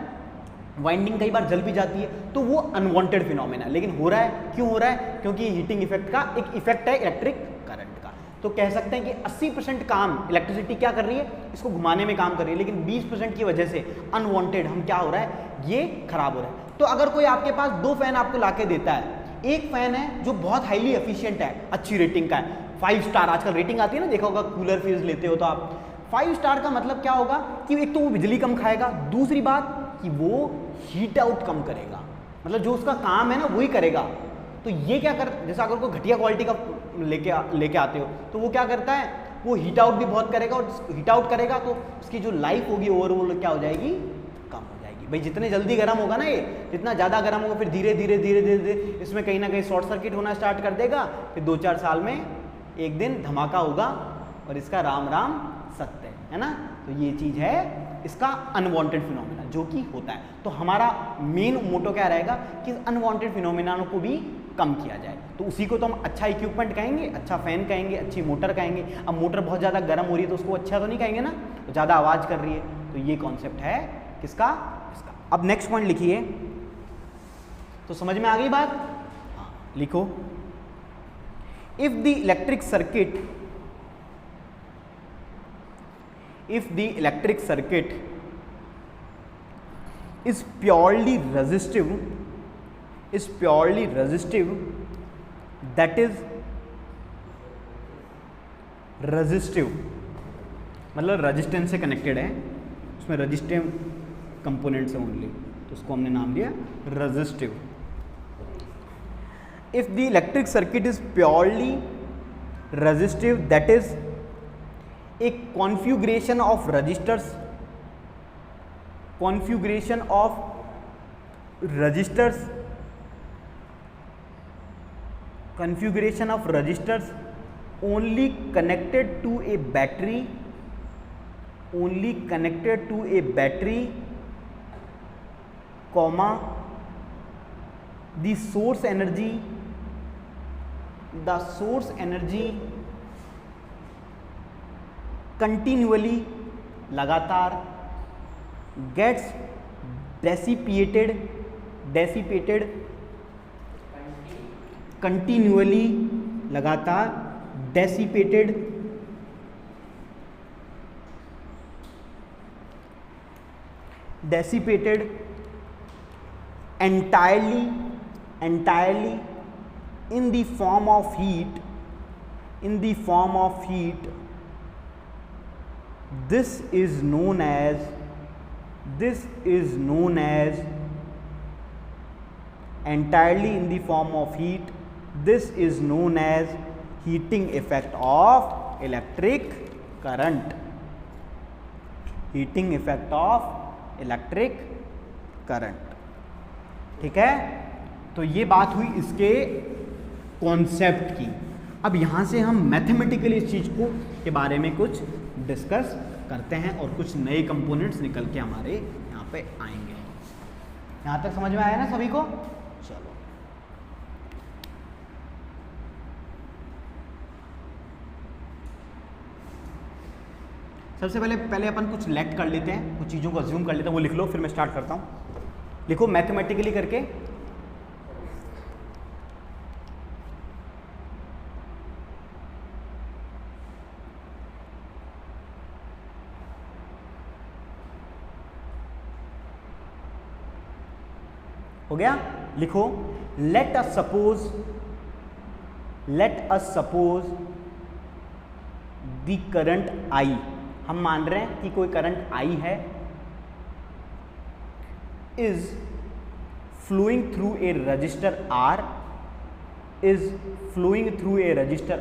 वाइंडिंग कई बार जल भी जाती है, तो वो अनवांटेड फिनोमेना, लेकिन हो रहा है। क्यों हो रहा है? क्योंकि हीटिंग इफेक्ट का एक इफेक्ट है इलेक्ट्रिक करंट का। तो कह सकते हैं कि 80% काम इलेक्ट्रिसिटी क्या कर रही है? इसको घुमाने में काम कर रही है, लेकिन 20% की वजह से अनवांटेड हम क्या हो रहा है? ये खराब हो रहा है। तो अगर कोई आपके पास 2 फैन आपको लाके देता है, एक फैन है जो बहुत हाईली एफिशिएंट है, अच्छी रेटिंग का है, 5 स्टार आजकल रेटिंग आती है ना, देखा होगा कूलर फ्रिज लेते हो तो आप, 5 स्टार का मतलब क्या होगा कि एक तो वो बिजली कम खाएगा, दूसरी बात कि वो हीट आउट कम करेगा, मतलब जो उसका काम है ना वही करेगा। तो ये क्या कर, जैसा अगर कोई घटिया क्वालिटी का लेके आते हो तो वो क्या करता है, वो हीट आउट भी बहुत करेगा, और हीट आउट करेगा तो उसकी जो लाइफ होगी ओवरऑल क्या हो जाएगी? कम हो जाएगी। भाई जितने जल्दी गर्म होगा ना, ये जितना ज़्यादा गर्म होगा फिर धीरे धीरे इसमें कहीं ना कहीं शॉर्ट सर्किट होना स्टार्ट कर देगा, फिर 2-4 साल में एक दिन धमाका होगा और इसका राम राम सत्य है ना। तो ये चीज़ है इसका अनवांटेड फिनोमेना जो कि होता है। तो हमारा मेन मोटो क्या रहेगा कि अनवांटेड फिनोमेना को भी कम किया जाए। तो उसी को तो हम अच्छा इक्विपमेंट कहेंगे, अच्छा फैन कहेंगे, अच्छी मोटर कहेंगे। अब मोटर बहुत ज़्यादा गर्म हो रही है तो उसको अच्छा तो नहीं कहेंगे ना, तो ज़्यादा आवाज़ कर रही है। तो ये कॉन्सेप्ट है किसका? इसका। अब नेक्स्ट पॉइंट लिखिए, तो समझ में आ गई बात? हाँ लिखो, if the electric circuit is purely resistive, that is resistive मतलब रेजिस्टेंस से कनेक्टेड है, उसमें रेजिस्टिव कंपोनेंट्स है ओनली, तो उसको हमने नाम दिया resistive. If the electric circuit is purely resistive, that is a configuration of resistors only connected to a battery, comma the source energy continually लगातार gets dissipated continually लगातार dissipated entirely in the form of heat, this is known as this is known as entirely in the form of heat, this is known as heating effect of electric current, heating effect of electric current। ठीक है, तो ये बात हुई इसके concept की। अब यहाँ से हम मैथमेटिकली इस चीज़ को के बारे में कुछ डिस्कस करते हैं और कुछ नए कंपोनेंट्स निकल के हमारे यहाँ पे आएंगे। यहाँ तक समझ में आया ना सभी को? चलो, सबसे पहले अपन कुछ लेट कर लेते हैं, कुछ चीज़ों को अज्यूम कर लेते हैं, वो लिख लो, फिर मैं स्टार्ट करता हूँ। लिखो मैथमेटिकली करके। हो गया? लिखो let us suppose the current I. हम मान रहे हैं कि कोई करंट आई है, is flowing through a resistor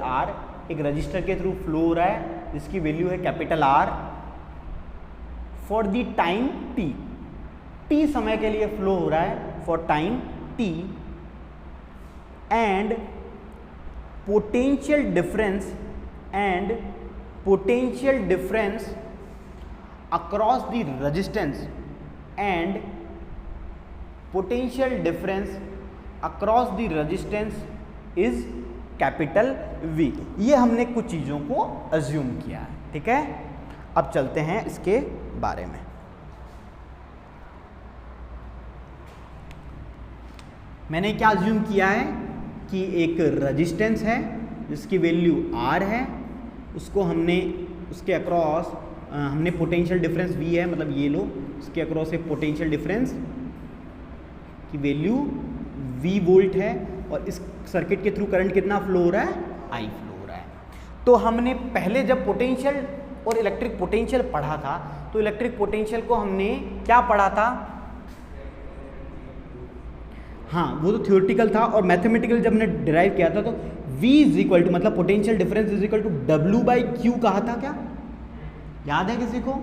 R, एक रजिस्टर के थ्रू फ्लो हो रहा है जिसकी वैल्यू है capital R, for the time T, T समय के लिए फ्लो हो रहा है for time T, and potential difference across the resistance, and potential difference across the resistance is capital V. ये हमने कुछ चीज़ों को अज्यूम किया है। ठीक है, अब चलते हैं इसके बारे में। मैंने क्या अज्यूम किया है कि एक रेजिस्टेंस है जिसकी वैल्यू R है, उसको हमने उसके अक्रॉस हमने पोटेंशियल डिफरेंस V है, मतलब ये लो, उसके अक्रॉस एक पोटेंशियल डिफरेंस की वैल्यू V वोल्ट है, और इस सर्किट के थ्रू करंट कितना फ्लो हो रहा है? I फ्लो हो रहा है। तो हमने पहले जब पोटेंशियल और इलेक्ट्रिक पोटेंशियल पढ़ा था, तो इलेक्ट्रिक पोटेंशियल को हमने क्या पढ़ा था? हाँ, वो तो थ्योरेटिकल था, और मैथमेटिकल जब हमने डिराइव किया था तो V इज इक्वल टू, मतलब potential difference is equal to W by Q कहा था। क्या याद है किसी को?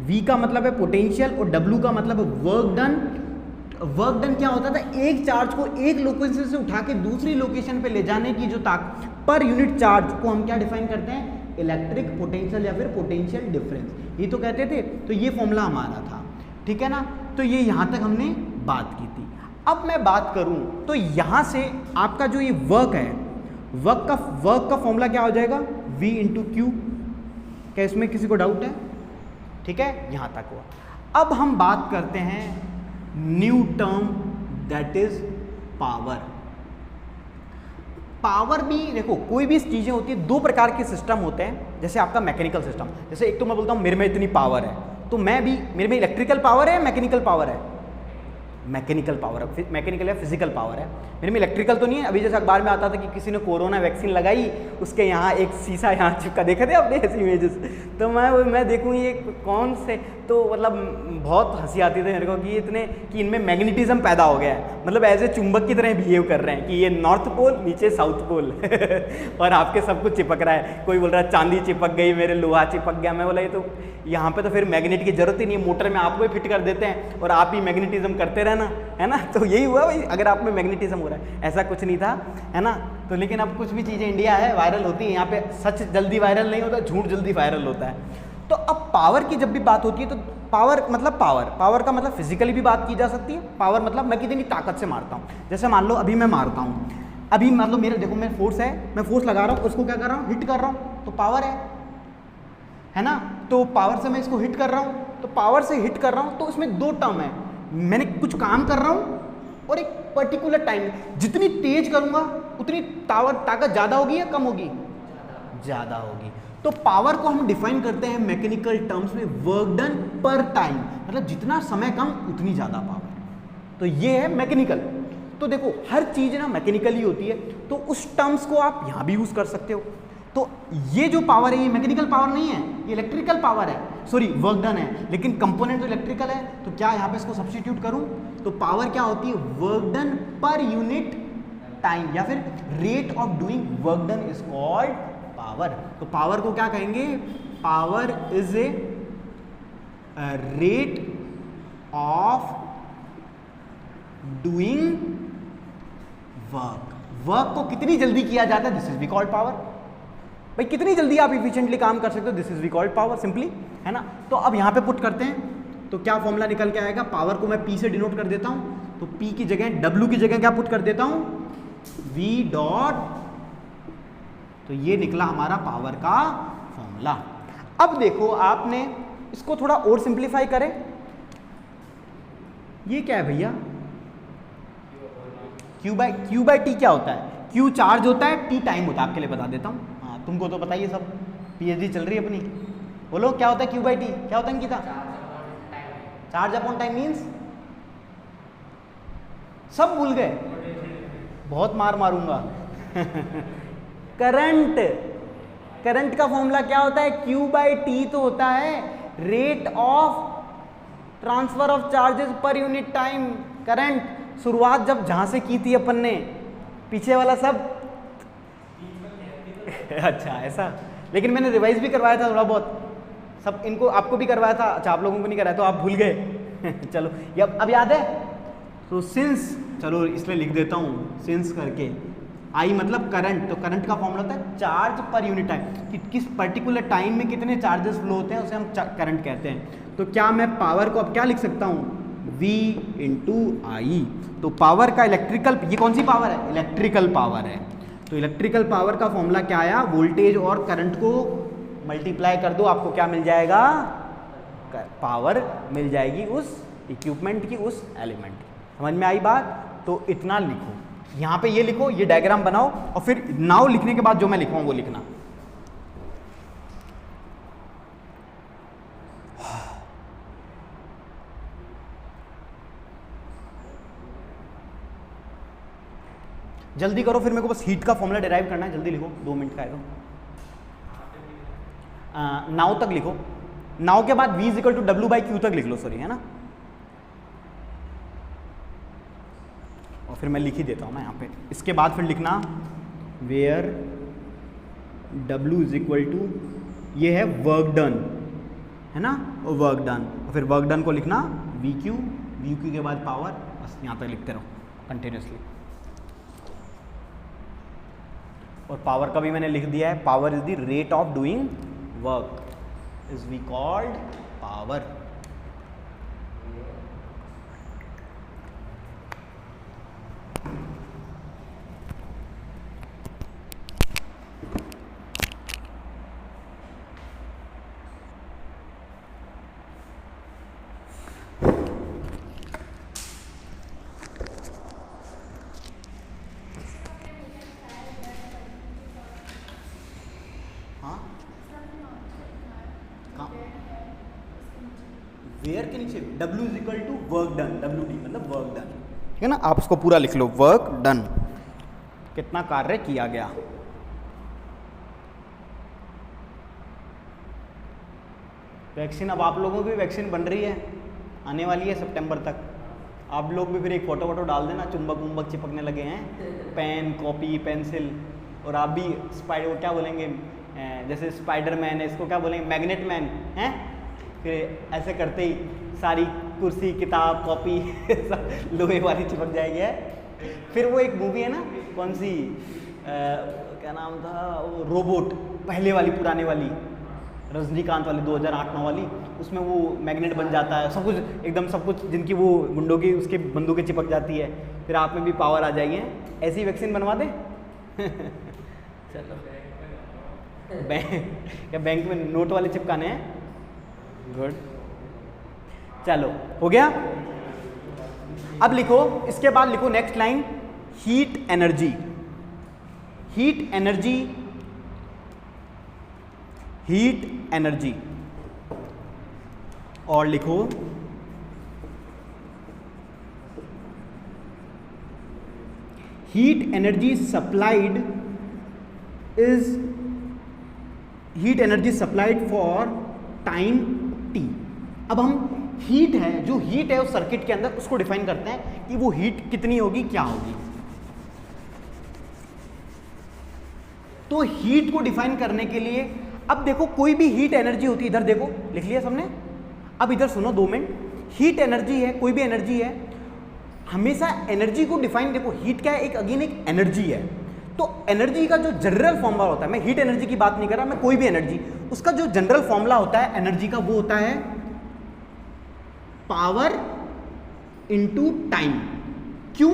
V का मतलब है पोटेंशियल और W का मतलब है वर्क डन। वर्क डन क्या होता था? एक चार्ज को एक लोकेशन से उठा के दूसरी लोकेशन पे ले जाने की जो ताकत पर यूनिट चार्ज को हम क्या डिफाइन करते हैं? इलेक्ट्रिक पोटेंशियल या फिर पोटेंशियल डिफरेंस, ये तो कहते थे। तो ये फॉर्मूला हमारा था, ठीक है ना? तो ये यहाँ तक हमने बात की थी। अब मैं बात करूं तो यहाँ से आपका जो ये वर्क है, वर्क का फॉर्मूला क्या हो जाएगा? V into Q. क्या इसमें किसी को डाउट है? ठीक है, यहाँ तक हुआ। अब हम बात करते हैं new term, that is power. Power भी देखो, कोई भी चीज़ें होती है, दो प्रकार के सिस्टम होते हैं। जैसे आपका मैकेनिकल सिस्टम, जैसे एक तो मैं बोलता हूँ मेरे में इतनी पावर है, तो मैं भी, मेरे में इलेक्ट्रिकल पावर है, मैकेनिकल पावर है, मैकेनिकल पावर है, मैकेनिकल या फिजिकल पावर है। मेरे में इलेक्ट्रिकल तो नहीं है। अभी जैसे अखबार में आता था कि किसी ने कोरोना वैक्सीन लगाई, उसके यहाँ एक शीशा यहाँ चिपका, देखे थे आपने ऐसी इमेजेस? तो मैं देखूँ ये कौन से, तो मतलब बहुत हंसी आती थी मेरे को कि इतने कि इनमें मैग्नेटिज्म पैदा हो गया है, मतलब एज ए चुंबक की तरह बिहेव कर रहे हैं कि ये नॉर्थ पोल, नीचे साउथ पोल और आपके सब कुछ चिपक रहा है। कोई बोल रहा है चांदी चिपक गई, मेरे लोहा चिपक गया। मैं बोला ये तो यहाँ पे तो फिर मैग्नेट की जरूरत ही नहीं है, मोटर में आपको ही फिट कर देते हैं और आप ही मैग्नेटिज्म करते रहना, है ना? तो यही हुआ भाई, अगर आप में मैग्नेटिज्म हो रहा है। ऐसा कुछ नहीं था, है ना? तो लेकिन अब कुछ भी चीज़ें इंडिया है वायरल होती है, यहाँ पे सच जल्दी वायरल नहीं होता, झूठ जल्दी वायरल होता है। तो अब पावर की जब भी बात होती है तो पावर मतलब पावर का मतलब फिजिकली भी बात की जा सकती है। पावर मतलब मैं कितनी ताकत से मारता हूँ। जैसे मान लो अभी मैं मारता हूँ, अभी मान लो मेरे, देखो मैं फोर्स है, मैं फोर्स लगा रहा हूँ, उसको क्या कर रहा हूँ? हिट कर रहा हूँ, तो पावर है ना? तो पावर से मैं इसको हिट कर रहा हूँ, तो पावर से हिट कर रहा हूँ, तो इसमें दो टर्म है। मैंने कुछ काम कर रहा हूँ और एक पर्टिकुलर टाइम, जितनी तेज करूँगा उतनी ताकत ज़्यादा होगी या कम होगी? ज़्यादा होगी। तो पावर को हम डिफाइन करते हैं मैकेनिकल टर्म्स में वर्क डन पर टाइम, मतलब जितना समय कम उतनी ज़्यादा पावर। तो ये है मैकेनिकल। तो देखो हर चीज़ ना मैकेनिकल ही होती है, तो उस टर्म्स को आप यहाँ भी यूज़ कर सकते हो। तो ये जो पावर है ये मैकेनिकल पावर नहीं है, ये इलेक्ट्रिकल पावर है। सॉरी वर्क डन है, लेकिन कंपोनेंट तो इलेक्ट्रिकल है, तो क्या यहाँ पे इसको सब्स्टिट्यूट करूं तो पावर क्या होती है, work done per unit time, या फिर rate of doing work done is called power. तो पावर को क्या कहेंगे, power is a rate of doing work, work को कितनी जल्दी किया जाता है, this is we called power. भाई कितनी जल्दी आप इफिशिएंटली काम कर सकते हो, this is we called power simply, है ना। तो अब यहां पे पुट करते हैं तो क्या फॉर्मूला निकल के आएगा, पावर को मैं P से डिनोट कर देता हूं, तो P की जगह W की जगह क्या पुट कर देता हूं, V डॉट, तो ये निकला हमारा पावर का फॉर्मूला। अब देखो आपने इसको थोड़ा और सिंप्लीफाई करें, ये क्या है भैया, Q बाई टी क्या होता है, Q चार्ज होता है, T टाइम होता है, आपके लिए बता देता हूँ, हाँ तुमको तो पता ही है, सब PhD चल रही है अपनी, बोलो क्या होता है Q बाई टी, क्या होता है Ankita, charge upon time means, सब भूल गए, बहुत मार मारूंगा करंट, करंट का फॉर्मूला क्या होता है, Q बाई टी तो होता है rate of transfer of charges पर यूनिट टाइम। करंट शुरुआत जब जहां से की थी अपन ने, पीछे वाला सब अच्छा ऐसा, लेकिन मैंने रिवाइज भी करवाया था थोड़ा बहुत, सब इनको आपको भी करवाया था, अच्छा आप लोगों को नहीं कराया तो आप भूल गए चलो ये अब याद है, तो सिंस, चलो इसलिए लिख देता हूँ सिंस करके, आई मतलब करंट, तो करंट का फॉर्मूला होता है चार्ज पर यूनिट टाइम, कि किस पर्टिकुलर टाइम में कितने चार्जेस फ्लो होते हैं उसे हम करंट कहते हैं। तो क्या मैं पावर को अब क्या लिख सकता हूँ, V इंटू आई, तो पावर का इलेक्ट्रिकल, ये कौन सी पावर है, इलेक्ट्रिकल पावर है, तो इलेक्ट्रिकल पावर का फॉर्मूला क्या आया, वोल्टेज और करंट को मल्टीप्लाई कर दो, आपको क्या मिल जाएगा, पावर मिल जाएगी उस इक्विपमेंट की, उस एलिमेंट की। समझ में आई बात, तो इतना लिखो, यहाँ पे ये लिखो, ये डायग्राम बनाओ, और फिर नाउ लिखने के बाद जो मैं लिखूंगा वो लिखना। जल्दी करो, फिर मेरे को बस हीट का फॉर्मूला डिराइव करना है, जल्दी लिखो, 2 मिनट का आएगा। नाउ तक लिखो, नाउ के बाद V is equal to W by Q तक लिख लो, सॉरी, है ना, और फिर मैं लिख ही देता हूँ ना यहाँ पे, इसके बाद फिर लिखना where W is equal to, ये है वर्क डन, है ना, और वर्क डन, और फिर वर्क डन को लिखना VQ, VQ के बाद पावर, बस यहाँ तक लिखते रहो कंटिन्यूसली। और पावर का भी मैंने लिख दिया है, power is the rate of doing work, is we called power. Where के नीचे W is equal to work done, WD मतलब वर्क डन, ठीक है ना, आप उसको पूरा लिख लो, वर्क डन, कितना कार्य किया गया। वैक्सीन, अब आप लोगों की वैक्सीन बन रही है, आने वाली है सितंबर तक, आप लोग भी फिर एक फोटो वोटो डाल देना, चुंबक वुंबक चिपकने लगे हैं, पेन कॉपी पेंसिल, और आप भी स्पाइडर, क्या बोलेंगे, जैसे स्पाइडरमैन है, इसको क्या बोलेंगे, मैग्नेट मैन है, फिर ऐसे करते ही सारी कुर्सी किताब कॉपी लोहे वाली चिपक जाएगी है। फिर वो एक मूवी है ना, कौन सी, क्या नाम था, वो रोबोट, पहले वाली पुराने वाली, रजनीकांत वाली 2008-9 वाली, उसमें वो मैग्नेट बन जाता है, सब कुछ एकदम, सब कुछ जिनकी वो गुंडों की उसके बंदूकें चिपक जाती है, फिर आप में भी पावर आ जाएगी, ऐसी वैक्सीन बनवा दें चलो, बैंक में नोट वाले चिपकाने हैं, गुड, चलो हो गया। अब लिखो, इसके बाद लिखो next line, heat energy, heat energy, heat energy, और लिखो heat energy supplied is, heat energy supplied for time T. अब हम हीट है, जो हीट है उस सर्किट के अंदर, उसको डिफाइन करते हैं कि वो हीट कितनी होगी, क्या होगी। तो हीट को डिफाइन करने के लिए अब देखो कोई भी हीट एनर्जी होती है, इधर देखो लिख लिया सबने। अब इधर सुनो 2 मिनट, हीट एनर्जी है, कोई भी एनर्जी है, हमेशा एनर्जी को डिफाइन, देखो हीट क्या है, एक अगेन एक एनर्जी है। तो एनर्जी का जो जनरल फॉर्मूला होता है, मैं हीट एनर्जी की बात नहीं कर रहा, मैं कोई भी एनर्जी, उसका जो जनरल फॉर्मूला होता है एनर्जी का, वो होता है पावर इनटू टाइम। क्यों?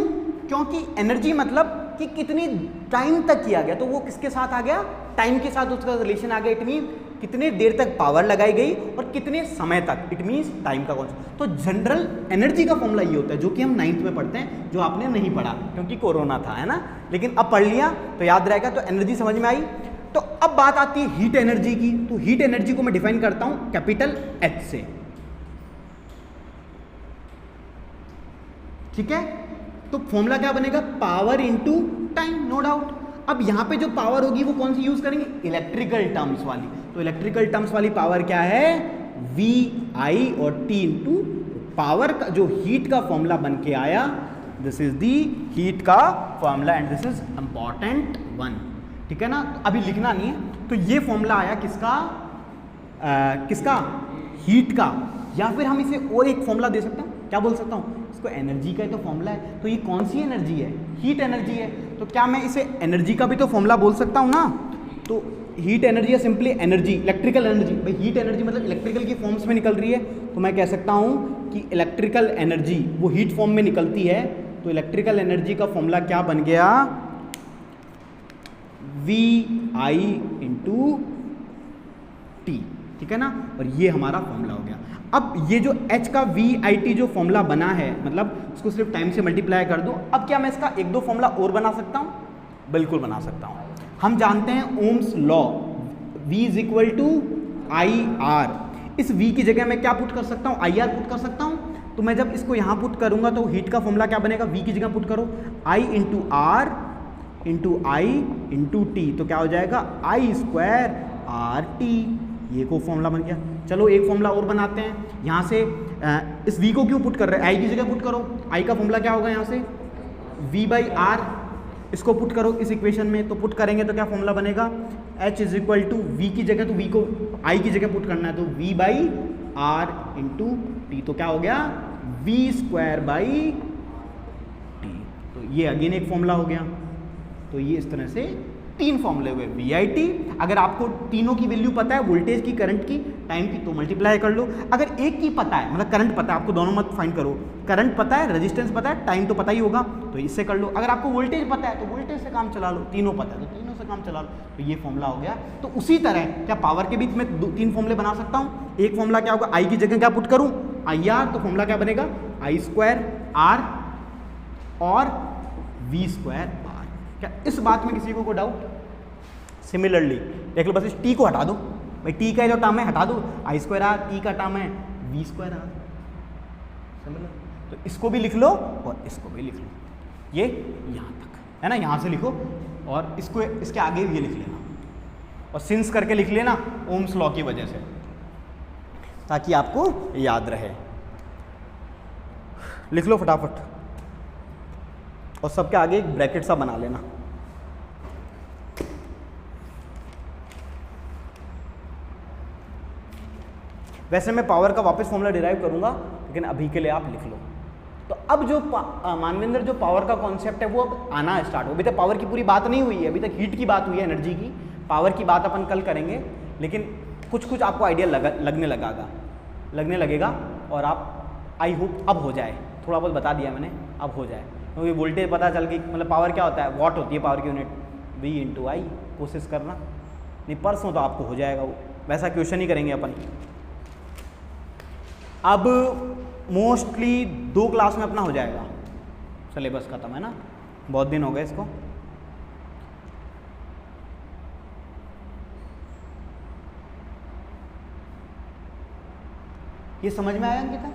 क्योंकि एनर्जी मतलब कि कितनी टाइम तक किया गया, तो वो किसके साथ आ गया, टाइम के साथ उसका रिलेशन आ गया। इट मीन कितने देर तक पावर लगाई गई और कितने समय तक, इट मीन्स टाइम का कॉन्सेप्ट। तो जनरल एनर्जी का फॉर्मूला ये होता है, जो कि हम 9th में पढ़ते हैं, जो आपने नहीं पढ़ा क्योंकि कोरोना था, है ना, लेकिन अब पढ़ लिया तो याद रहेगा। तो एनर्जी समझ में आई। तो अब बात आती है हीट एनर्जी की। तो हीट एनर्जी को मैं डिफाइन करता हूं कैपिटल H से, ठीक है। तो फॉर्मूला क्या बनेगा, power into time, no doubt. अब यहां पे जो पावर होगी वो कौन सी यूज करेंगे, इलेक्ट्रिकल टर्म्स वाली। तो इलेक्ट्रिकल टर्म्स वाली पावर क्या है, वी आई और टी इंटू पावर का जो हीट का फॉर्मूला बन के आया, दिस इज दी हीट का formula and this is important one, ठीक है ना। तो अभी लिखना नहीं है। तो ये फॉर्मूला आया किसका, किसका, हीट का। या फिर हम इसे और एक फॉर्मूला दे सकते हैं, क्या बोल सकता हूँ, इसको एनर्जी का ही तो फॉर्मूला है। तो ये कौन सी एनर्जी है, हीट एनर्जी है। तो क्या मैं इसे एनर्जी का भी तो फॉर्मूला बोल सकता हूँ ना। तो हीट एनर्जी है सिंपली एनर्जी, इलेक्ट्रिकल एनर्जी। भाई हीट एनर्जी मतलब इलेक्ट्रिकल की फॉर्म्स में निकल रही है, तो मैं कह सकता हूँ कि इलेक्ट्रिकल एनर्जी वो हीट फॉर्म में निकलती है। तो इलेक्ट्रिकल एनर्जी का फॉर्मूला क्या बन गया, वी आई इंटू टी, ठीक है ना। और ये हमारा फॉर्मूला हो गया। अब ये जो H का VIT जो फॉर्मूला बना है, मतलब इसको सिर्फ टाइम से मल्टीप्लाई कर दो। अब क्या मैं इसका 1-2 फॉर्मूला और बना सकता हूँ, बिल्कुल बना सकता हूँ। हम जानते हैं Ohm's law, V is equal to I R. इस V की जगह मैं क्या पुट कर सकता हूँ, IR पुट कर सकता हूँ। तो मैं जब इसको यहाँ पुट करूँगा तो हीट का फॉर्मूला क्या बनेगा, V की जगह पुट करो I into R into I into T, तो क्या हो जाएगा I स्क्वायर RT। ये को फॉर्मूला बन गया। चलो एक फॉर्मूला और बनाते हैं। यहाँ से इस V को क्यों पुट कर रहे हैं, I की जगह पुट करो। I का फॉर्मूला क्या होगा, यहाँ से V/R, इसको पुट करो इस इक्वेशन में। तो पुट करेंगे तो क्या फॉर्मूला बनेगा, H is equal to V की जगह, तो V को I की जगह पुट करना है, तो V/R इंटू टी। तो क्या हो गया, V स्क्वायर बाई टी। तो ये अगेन एक फॉर्मूला हो गया। तो ये इस तरह से 3 फॉर्मूले हुए VIT। अगर आपको तीनों की वैल्यू पता है, वोल्टेज की, करंट की, टाइम की, तो मल्टीप्लाई कर लो। अगर एक की पता है, मतलब करंट पता है, आपको दोनों मत फाइंड करो, करंट पता है, रेजिस्टेंस पता है, टाइम तो पता ही होगा, तो इससे कर लो। अगर आपको वोल्टेज पता है तो वोल्टेज से काम चला लो, तीनों पता है तो तीनों से काम चला लो। तो ये फॉर्मूला हो गया। तो उसी तरह क्या पावर के बीच में 2-3 फॉर्मूले बना सकता हूँ। एक फॉर्मूला क्या होगा, आई की जगह क्या पुट करूँ, IR, तो फॉर्मूला क्या बनेगा, I स्क्वायर R और V स्क्वायर R। क्या इस बात में किसी को डाउट? सिमिलरली देख लो, बस इस टी को हटा दो भाई, टी का जो टर्म है हटा दो, I स्क्वायर R, टी का टर्म है V स्क्वायर R। सिमिलर, तो इसको भी लिख लो और इसको भी लिख लो, ये यहाँ तक है ना, यहाँ से लिखो और इसको इसके आगे ये लिख लेना और सिंस करके लिख लेना ओम्स लॉ की वजह से, ताकि आपको याद रहे। लिख लो फटाफट और सबके आगे एक ब्रैकेट सा बना लेना। वैसे मैं पावर का वापस फॉर्मूला डिराइव करूंगा, लेकिन अभी के लिए आप लिख लो। तो अब जो मानवेंद्र जो पावर का कॉन्सेप्ट है वो अब आना स्टार्ट हो। अभी तक पावर की पूरी बात नहीं हुई है, अभी तक हीट की बात हुई है, एनर्जी की। पावर की बात अपन कल करेंगे, लेकिन कुछ आपको आइडिया लगने लगेगा और आप आई होप अब हो जाए। थोड़ा बहुत बता दिया मैंने, अब हो जाए, क्योंकि वोल्टेज पता चल गई। मतलब पावर क्या होता है, वॉट होती है पावर की यूनिट, V इंटू आई। कोशिश करना, नहीं परसों तो आपको हो जाएगा वो, वैसा क्वेश्चन ही करेंगे अपन। अब मोस्टली 2 क्लास में अपना हो जाएगा, सिलेबस खत्म है ना, बहुत दिन हो गए इसको। ये समझ में आया अंकिता,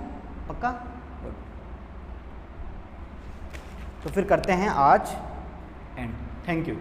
पक्का? तो फिर करते हैं आज एंड। Thank you.